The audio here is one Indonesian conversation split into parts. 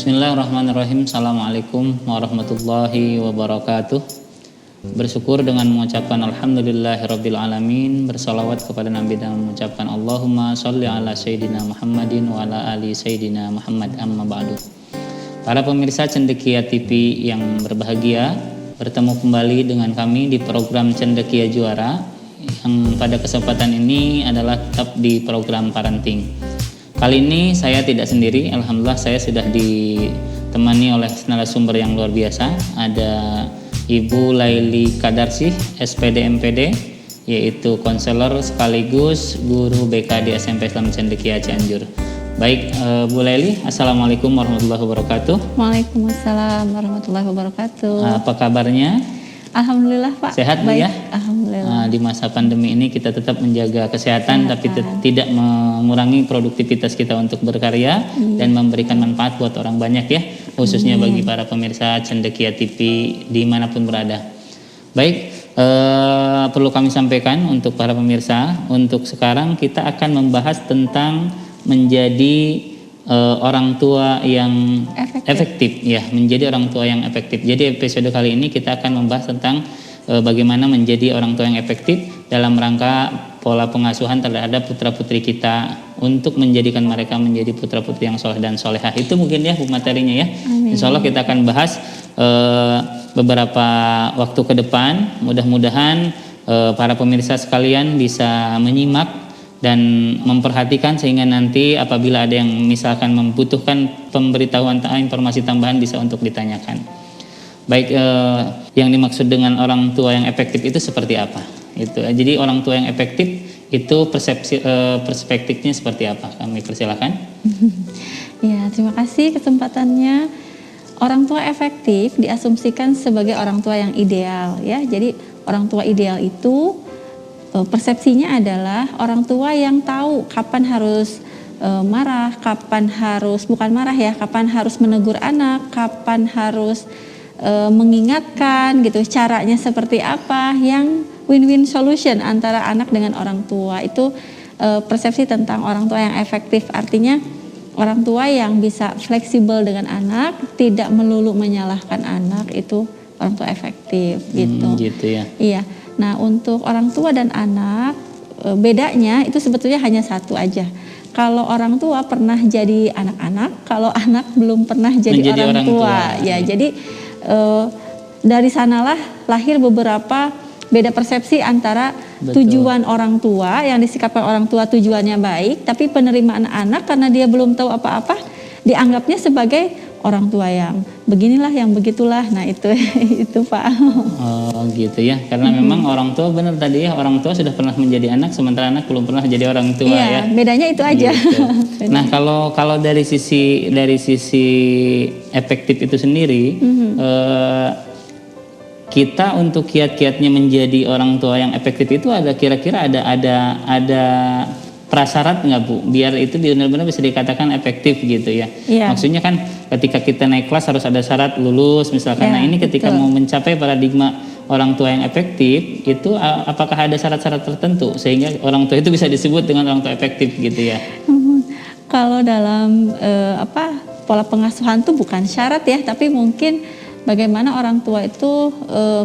Bismillahirrahmanirrahim. Assalamualaikum warahmatullahi wabarakatuh. Bersyukur dengan mengucapkan alhamdulillahirabbil alamin, bersalawat kepada Nabi dan mengucapkan Allahumma sholli ala sayyidina Muhammadin wa ala ali sayyidina Muhammad, amma ba'du. Para pemirsa Cendekia TV yang berbahagia, bertemu kembali dengan kami di program Cendekia Juara yang pada kesempatan ini adalah tetap di program parenting. Kali ini saya tidak sendiri, alhamdulillah saya sudah ditemani oleh narasumber yang luar biasa. Ada Ibu Laili Kadarsih, SPD MPD, yaitu konselor sekaligus guru BK di SMP Islam Cendekia Cianjur. Baik, Bu Laili, assalamualaikum warahmatullahi wabarakatuh. Waalaikumsalam warahmatullahi wabarakatuh. Apa kabarnya? Alhamdulillah Pak. Sehat Bu baik, ya? Alhamdulillah. Di masa pandemi ini kita tetap menjaga kesehatan, tapi tidak mengurangi produktivitas kita untuk berkarya dan memberikan manfaat buat orang banyak ya, khususnya bagi para pemirsa Cendekia TV dimanapun berada. Baik, perlu kami sampaikan untuk para pemirsa, untuk sekarang kita akan membahas tentang menjadi orang tua yang efektif ya, menjadi orang tua yang efektif. Jadi episode kali ini kita akan membahas tentang bagaimana menjadi orang tua yang efektif dalam rangka pola pengasuhan terhadap putra-putri kita untuk menjadikan mereka menjadi putra-putri yang soleh dan solehah. Itu mungkin ya materinya ya. Amin. Insya Allah kita akan bahas beberapa waktu ke depan. Mudah-mudahan para pemirsa sekalian bisa menyimak dan memperhatikan sehingga nanti apabila ada yang misalkan membutuhkan pemberitahuan informasi tambahan bisa untuk ditanyakan. Baik, yang dimaksud dengan orang tua yang efektif itu seperti apa? Itu. Jadi orang tua yang efektif itu perspektifnya seperti apa? Kami persilakan. Ya, terima kasih kesempatannya. Orang tua efektif diasumsikan sebagai orang tua yang ideal ya. Jadi orang tua ideal itu persepsinya adalah orang tua yang tahu kapan harus marah, kapan harus kapan harus menegur anak, kapan harus mengingatkan gitu, caranya seperti apa, yang win-win solution antara anak dengan orang tua. Itu persepsi tentang orang tua yang efektif, artinya orang tua yang bisa fleksibel dengan anak, tidak melulu menyalahkan anak, itu orang tua efektif gitu. Gitu ya. Iya. Nah, untuk orang tua dan anak bedanya itu sebetulnya hanya satu aja. Kalau orang tua pernah jadi anak-anak, kalau anak belum pernah jadi orang tua. Ya, jadi dari sanalah lahir beberapa beda persepsi antara tujuan orang tua yang disikapkan orang tua tujuannya baik, tapi penerimaan anak karena dia belum tahu apa-apa dianggapnya sebagai orang tua yang beginilah, yang begitulah. Nah itu Pak. Oh gitu ya, karena memang orang tua benar tadi ya, orang tua sudah pernah menjadi anak sementara anak belum pernah jadi orang tua ya. Bedanya itu aja. Gitu. Nah kalau dari sisi efektif itu sendiri, kita untuk kiat-kiatnya menjadi orang tua yang efektif itu ada kira-kira ada prasyarat nggak Bu, biar itu benar-benar bisa dikatakan efektif gitu ya. Maksudnya kan ketika kita naik kelas harus ada syarat lulus misalkan. Nah ini ketika mau mencapai paradigma orang tua yang efektif itu apakah ada syarat-syarat tertentu sehingga orang tua itu bisa disebut dengan orang tua efektif gitu ya? Kalau dalam pola pengasuhan itu bukan syarat ya, tapi mungkin bagaimana orang tua itu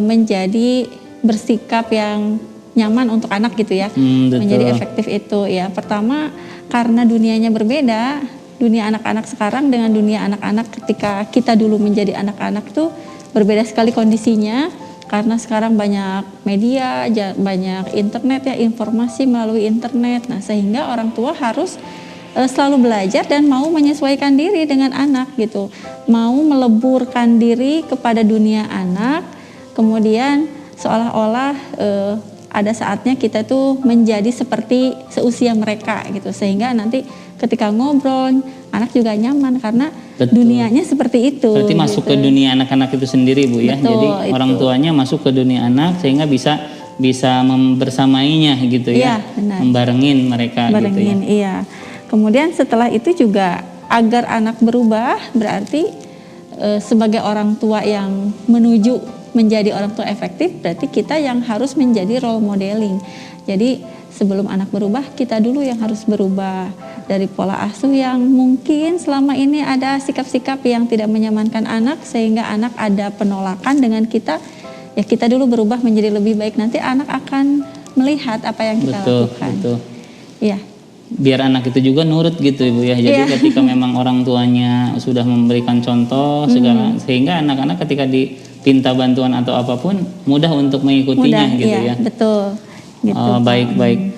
menjadi bersikap yang nyaman untuk anak gitu ya, menjadi efektif itu ya. Pertama karena dunianya berbeda, dunia anak-anak sekarang dengan dunia anak-anak ketika kita dulu menjadi anak-anak tuh berbeda sekali kondisinya, karena sekarang banyak media, banyak internet ya, informasi melalui internet. Nah sehingga orang tua harus selalu belajar dan mau menyesuaikan diri dengan anak gitu, mau meleburkan diri kepada dunia anak, kemudian seolah-olah ada saatnya kita tuh menjadi seperti seusia mereka gitu, sehingga nanti ketika ngobrol anak juga nyaman karena dunianya seperti itu. Berarti masuk ke dunia anak-anak itu sendiri Bu ya. Jadi orang tuanya masuk ke dunia anak sehingga bisa bersamainya gitu ya, membarengin mereka gitu ya. Iya. Kemudian setelah itu juga agar anak berubah berarti sebagai orang tua yang menuju menjadi orang tua efektif, berarti kita yang harus menjadi role modeling. Jadi sebelum anak berubah, kita dulu yang harus berubah dari pola asuh yang mungkin selama ini ada sikap-sikap yang tidak menyamankan anak, sehingga anak ada penolakan dengan kita. Ya kita dulu berubah menjadi lebih baik, nanti anak akan melihat apa yang kita lakukan. Betul. Iya. Biar anak itu juga nurut gitu Ibu ya. Jadi ketika memang orang tuanya sudah memberikan contoh segala, sehingga anak-anak ketika diminta bantuan atau apapun mudah untuk mengikutinya gitu iya, ya. Betul. Gitu, Baik.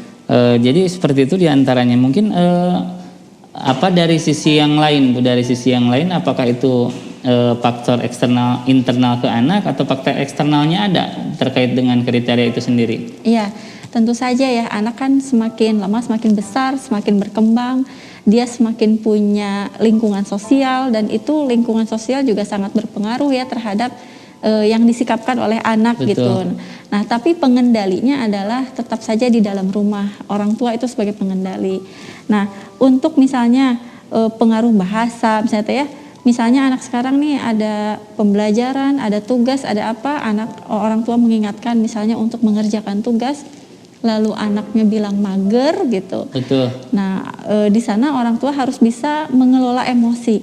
Jadi seperti itu diantaranya. Mungkin apa dari sisi yang lain Bu? Dari sisi yang lain apakah itu faktor eksternal internal ke anak atau faktor eksternalnya ada terkait dengan kriteria itu sendiri? Iya. Tentu saja ya, anak kan semakin lama semakin besar, semakin berkembang, dia semakin punya lingkungan sosial, dan itu lingkungan sosial juga sangat berpengaruh ya terhadap yang disikapkan oleh anak. Betul. Gitu. Nah, tapi pengendalinya adalah tetap saja di dalam rumah, orang tua itu sebagai pengendali. Nah, untuk misalnya pengaruh bahasa, misalnya anak sekarang nih ada pembelajaran, ada tugas, ada apa, orang tua mengingatkan misalnya untuk mengerjakan tugas, lalu anaknya bilang mager gitu. Betul. Nah, di sana orang tua harus bisa mengelola emosi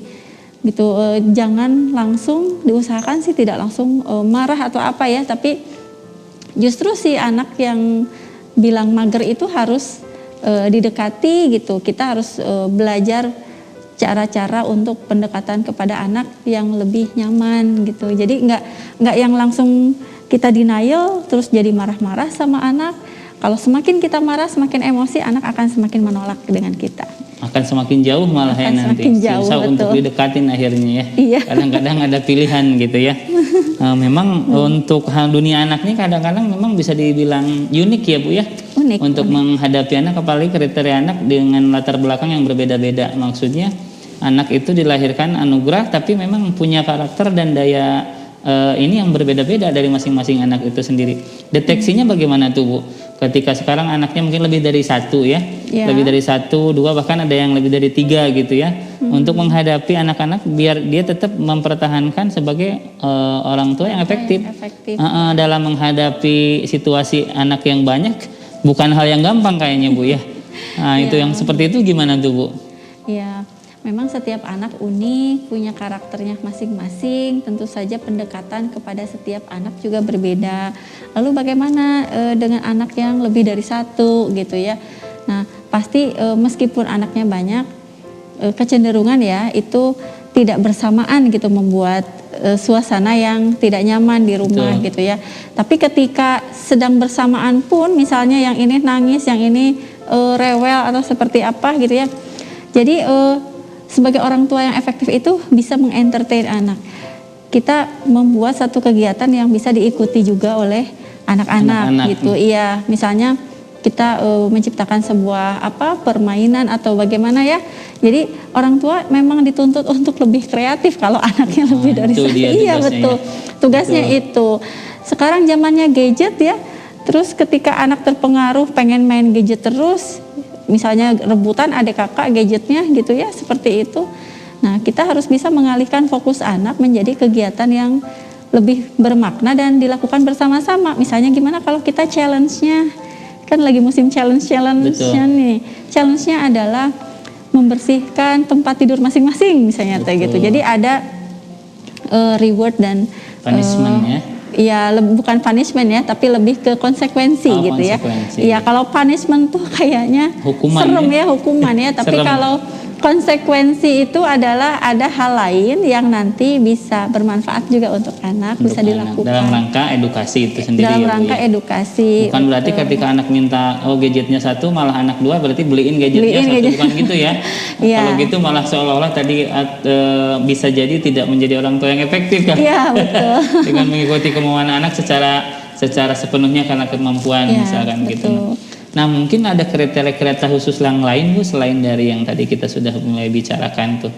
gitu. Jangan langsung, diusahakan sih tidak langsung marah atau apa ya, tapi justru si anak yang bilang mager itu harus didekati gitu. Kita harus belajar cara-cara untuk pendekatan kepada anak yang lebih nyaman gitu. Jadi nggak yang langsung kita denial terus jadi marah-marah sama anak. Kalau semakin kita marah, semakin emosi, anak akan semakin menolak dengan kita. Akan semakin jauh malah ya nanti. Susah untuk didekatin akhirnya ya. Iya. Kadang-kadang ada pilihan gitu ya. Memang untuk dunia anak ini kadang-kadang memang bisa dibilang unik ya Bu ya. Unik. Untuk menghadapi anak, apalagi kriteria anak dengan latar belakang yang berbeda-beda. Maksudnya anak itu dilahirkan anugerah, tapi memang punya karakter dan daya ini yang berbeda-beda dari masing-masing anak itu sendiri. Deteksinya bagaimana tuh Bu? Ketika sekarang anaknya mungkin lebih dari satu ya, lebih dari 1, 2, bahkan ada yang lebih dari 3 gitu ya. Untuk menghadapi anak-anak biar dia tetap mempertahankan sebagai orang tua yang efektif. Dalam menghadapi situasi anak yang banyak, bukan hal yang gampang kayaknya Bu ya. Nah itu yang seperti itu gimana tuh Bu? Iya. Memang setiap anak unik, punya karakternya masing-masing. Tentu saja pendekatan kepada setiap anak juga berbeda. Lalu bagaimana dengan anak yang lebih dari 1 gitu ya. Nah pasti meskipun anaknya banyak, kecenderungan ya itu tidak bersamaan gitu, membuat suasana yang tidak nyaman di rumah. Betul. Gitu ya. Tapi ketika sedang bersamaan pun, misalnya yang ini nangis, yang ini rewel atau seperti apa gitu ya. Jadi sebagai orang tua yang efektif itu bisa mengentertain anak. Kita membuat satu kegiatan yang bisa diikuti juga oleh anak-anak gitu. Iya, misalnya kita menciptakan sebuah permainan atau bagaimana ya. Jadi orang tua memang dituntut untuk lebih kreatif kalau anaknya lebih dari 1. Iya, betul. Tugasnya itu. Sekarang zamannya gadget ya. Terus ketika anak terpengaruh pengen main gadget terus, misalnya rebutan adik kakak gadgetnya gitu ya, seperti itu. Nah kita harus bisa mengalihkan fokus anak menjadi kegiatan yang lebih bermakna dan dilakukan bersama-sama. Misalnya gimana kalau kita challenge-nya, kan lagi musim challenge-nya nih. Challenge-nya adalah membersihkan tempat tidur masing-masing misalnya kayak gitu. Jadi ada reward dan punishment ya. Ya bukan punishment ya, tapi lebih ke konsekuensi gitu ya. Iya, kalau punishment tuh kayaknya hukuman serem ya, hukuman ya. Tapi kalau konsekuensi itu adalah ada hal lain yang nanti bisa bermanfaat juga untuk anak, bisa dilakukan dalam rangka edukasi itu sendiri. Dalam rangka edukasi. Bukan berarti ketika anak minta gadgetnya 1 malah anak 2 berarti beliin gadgetnya 1, bukan gitu ya. Kalau gitu malah seolah-olah tadi bisa jadi tidak menjadi orang tua yang efektif kan. Iya, betul. Dengan mengikuti kemauan anak secara sepenuhnya karena kemampuan misalkan gitu. Nah mungkin ada kriteria-kriteria khusus yang lain Bu selain dari yang tadi kita sudah mulai bicarakan tuh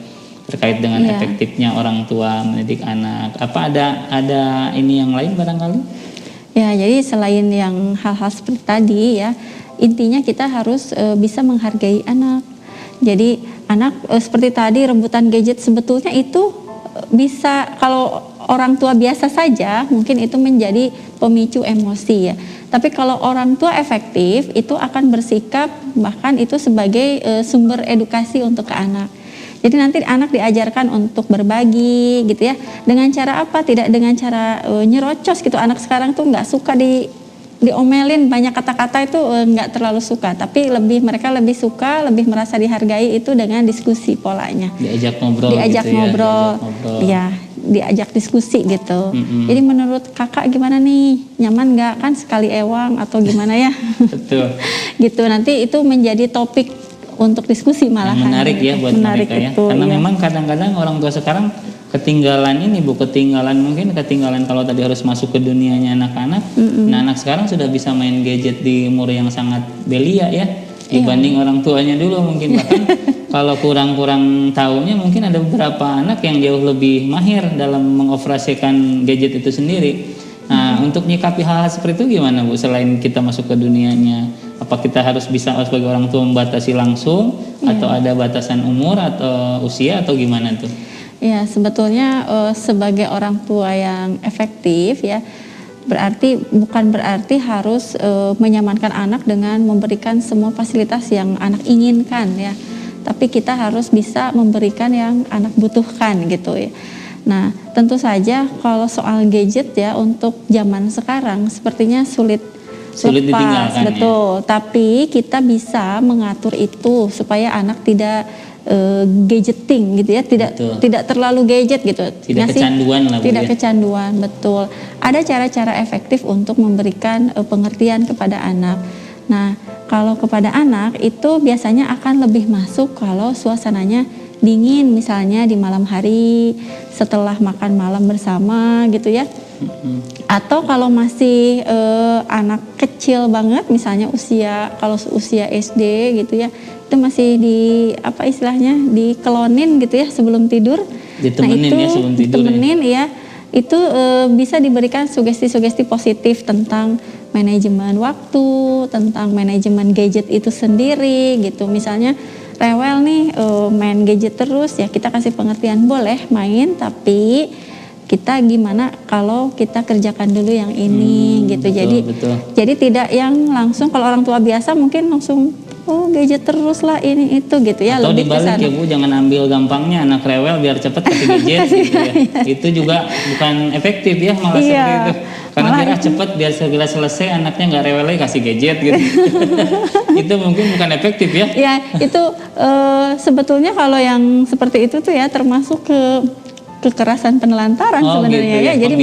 terkait dengan efektifnya orang tua mendidik anak. Apa ada ini yang lain barangkali? Ya, jadi selain yang hal-hal seperti tadi ya, intinya kita harus bisa menghargai anak. Jadi anak seperti tadi rebutan gadget sebetulnya itu bisa, kalau orang tua biasa saja mungkin itu menjadi pemicu emosi ya. Tapi kalau orang tua efektif itu akan bersikap bahkan itu sebagai sumber edukasi untuk ke anak. Jadi nanti anak diajarkan untuk berbagi gitu ya. Dengan cara apa? Tidak dengan cara nyerocos gitu. Anak sekarang tuh nggak suka diomelin, banyak kata-kata itu nggak terlalu suka. Tapi mereka lebih suka, lebih merasa dihargai itu dengan diskusi polanya. Diajak ngobrol. Diajak gitu ngobrol. Ya, Diajak diskusi gitu. Jadi menurut kakak gimana nih? Nyaman nggak? Kan sekali ewang atau gimana ya? Betul. Gitu nanti itu menjadi topik untuk diskusi malahan. Yang menarik ya buat mereka ya. Karena memang kadang-kadang orang tua sekarang ketinggalan mungkin ketinggalan kalau tadi harus masuk ke dunianya anak-anak. Nah, anak sekarang sudah bisa main gadget di umur yang sangat belia ya. Dibanding orang tuanya dulu mungkin bahkan kalau kurang-kurang tahunya mungkin ada beberapa anak yang jauh lebih mahir dalam mengoperasikan gadget itu sendiri. Nah, untuk menyikapi hal-hal seperti itu gimana Bu? Selain kita masuk ke dunianya, apa kita harus bisa sebagai orang tua membatasi langsung atau ada batasan umur atau usia atau gimana tuh? Ya, sebetulnya sebagai orang tua yang efektif ya, bukan berarti harus menyamankan anak dengan memberikan semua fasilitas yang anak inginkan ya. Tapi kita harus bisa memberikan yang anak butuhkan gitu ya. Nah, tentu saja kalau soal gadget ya untuk zaman sekarang sepertinya sulit lepas, ditinggalkan betul. Ya. Tapi kita bisa mengatur itu supaya anak tidak gadgeting gitu ya, tidak terlalu gadget gitu. Tidak kecanduan lah Bu. Tidak kecanduan, betul. Ada cara-cara efektif untuk memberikan pengertian kepada anak. Nah, kalau kepada anak itu biasanya akan lebih masuk kalau suasananya dingin, misalnya di malam hari setelah makan malam bersama gitu ya. Atau kalau masih anak kecil banget, misalnya kalau usia SD gitu ya, itu masih dikelonin gitu ya sebelum tidur. Ditemenin ya sebelum tidur. Ditemenin ya. Itu bisa diberikan sugesti-sugesti positif tentang manajemen waktu, tentang manajemen gadget itu sendiri gitu. Misalnya rewel nih main gadget terus ya, kita kasih pengertian boleh main tapi kita gimana kalau kita kerjakan dulu yang ini gitu. Betul. Jadi tidak yang langsung, kalau orang tua biasa mungkin langsung gadget terus lah ini itu gitu ya. Atau lebih dibalik ya Bu, jangan ambil gampangnya anak rewel biar cepet kasih gadget gitu ya. Itu juga bukan efektif ya, malah seperti itu. Karena biar cepet biar segera selesai, anaknya nggak rewel lagi kasih gadget gitu. Itu mungkin bukan efektif ya. Ya itu sebetulnya kalau yang seperti itu tuh ya termasuk kekerasan penelantaran sebenarnya gitu ya. Jadi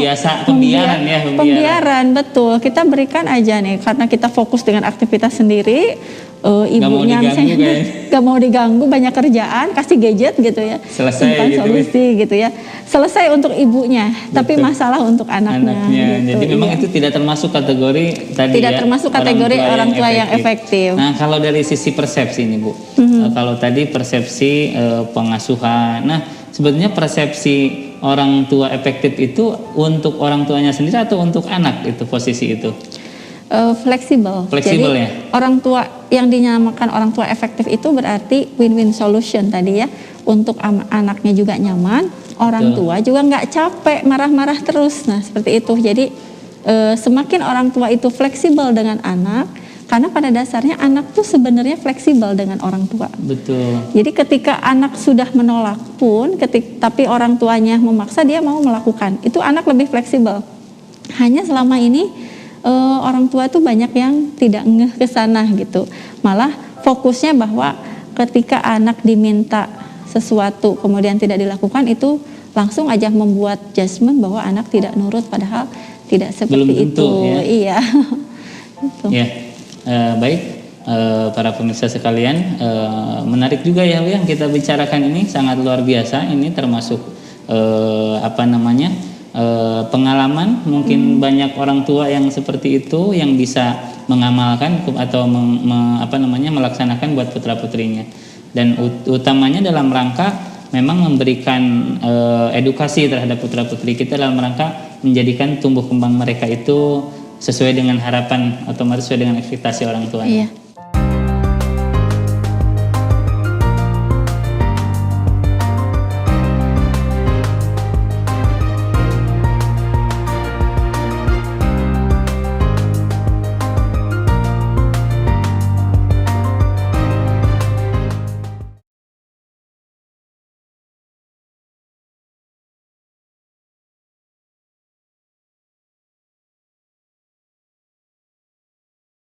pembiaran betul. Kita berikan aja nih karena kita fokus dengan aktivitas sendiri. Ibunya misalnya gak mau diganggu, banyak kerjaan, kasih gadget gitu ya, selesai gitu solusi gitu ya, selesai untuk ibunya. Betul. Tapi masalah untuk anaknya gitu. Jadi memang itu tidak termasuk kategori tadi tidak termasuk kategori orang tua yang efektif. Nah, kalau dari sisi persepsi nih Bu, kalau tadi persepsi pengasuhan, nah sebetulnya persepsi orang tua efektif itu untuk orang tuanya sendiri atau untuk anak itu posisi itu? Fleksibel. Jadi ya? Orang tua yang dinamakan orang tua efektif itu berarti win-win solution tadi ya. Untuk anaknya juga nyaman, orang tua juga nggak capek marah-marah terus. Nah seperti itu. Jadi semakin orang tua itu fleksibel dengan anak, karena pada dasarnya anak tuh sebenarnya fleksibel dengan orang tua. Betul. Jadi ketika anak sudah menolak pun, tapi orang tuanya memaksa, dia mau melakukan. Itu anak lebih fleksibel. Hanya selama ini orang tua tuh banyak yang tidak ngeh ke sana gitu. Malah fokusnya bahwa ketika anak diminta sesuatu kemudian tidak dilakukan, itu langsung aja membuat judgement bahwa anak tidak nurut, padahal tidak seperti itu. Ya. Iya. Gitu. Ya, baik para pemirsa sekalian, menarik juga ya yang kita bicarakan ini, sangat luar biasa. Ini termasuk pengalaman mungkin banyak orang tua yang seperti itu yang bisa mengamalkan atau melaksanakan buat putra-putrinya, dan utamanya dalam rangka memang memberikan edukasi terhadap putra-putri kita dalam rangka menjadikan tumbuh kembang mereka itu sesuai dengan harapan, otomatis sesuai dengan ekspektasi orang tuanya. Iya.